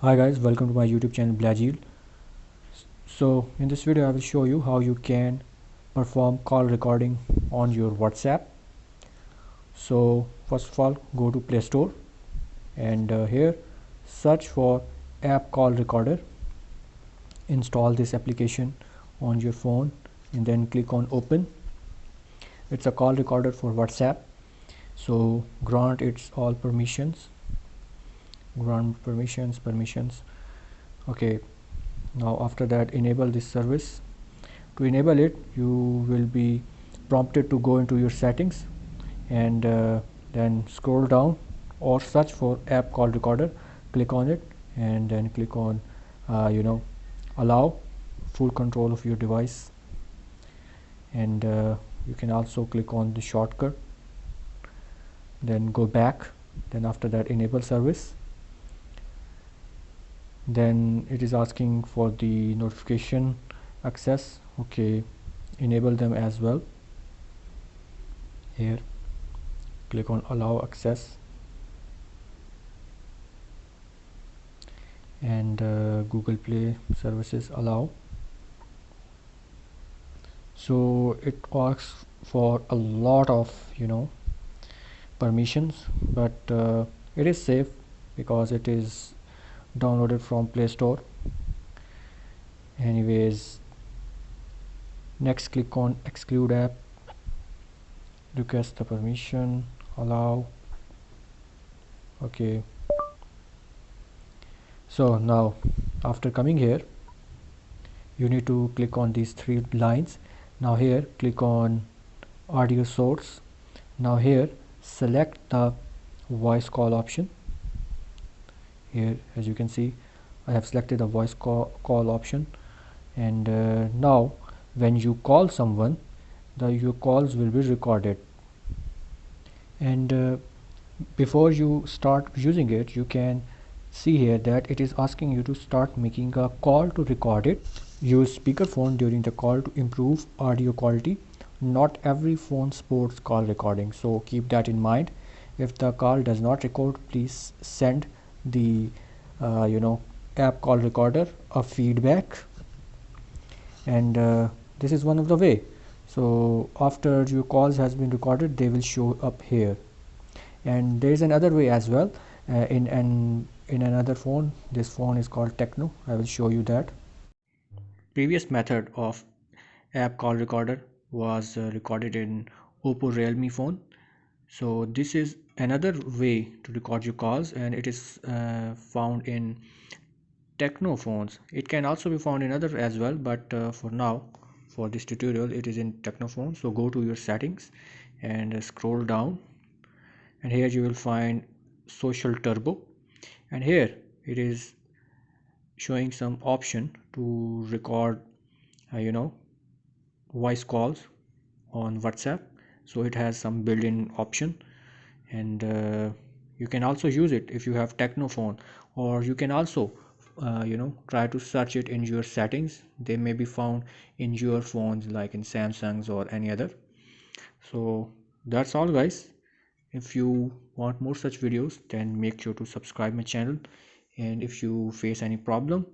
Hi guys, welcome to my YouTube channel Blajil. So in this video I will show you how you can perform call recording on your WhatsApp. So first of all, go to Play Store and here search for app call recorder. Install this application on your phone and then click on open. It's a call recorder for WhatsApp, so grant its all permissions. Grant permissions. Okay, now after that enable this service. To enable it, you will be prompted to go into your settings and then scroll down or search for app call recorder. Click on it and then click on allow full control of your device, and you can also click on the shortcut, then go back, then after that enable service. Then it is asking for the notification access. Okay, enable them as well. Here click on allow access and Google Play services allow. So it asks for a lot of permissions, but it is safe because it is downloaded from Play Store. Anyways, next click on exclude app, request the permission, allow. Okay, so now after coming here you need to click on these three lines. Now here click on audio source. Now here select the voice call option. Here as you can see I have selected the voice call option, and now when you call someone, your calls will be recorded. And before you start using it, you can see here that it is asking you to start making a call to record it. Use speakerphone during the call to improve audio quality. Not every phone supports call recording, so keep that in mind. If the call does not record, please send the app call recorder a feedback, and this is one of the way. So after your calls has been recorded, they will show up here. And there is another way as well, in another phone. This phone is called Tecno. I will show you that. Previous method of app call recorder was recorded in Oppo Realme phone. So this is another way to record your calls, and it is found in Tecno phones. It can also be found in other as well, but for now, for this tutorial, it is in Tecno phone. So go to your settings and scroll down, and here you will find Social Turbo, and here it is showing some option to record voice calls on WhatsApp. So it has some built-in option, and you can also use it if you have Tecno phone, or you can also try to search it in your settings. They may be found in your phones like in Samsung's or any other. So that's all guys. If you want more such videos, then make sure to subscribe my channel, and if you face any problem,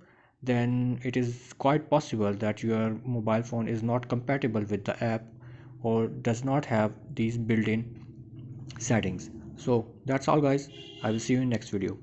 then it is quite possible that your mobile phone is not compatible with the app or does not have these built-in settings. So that's all guys. I will see you in next video.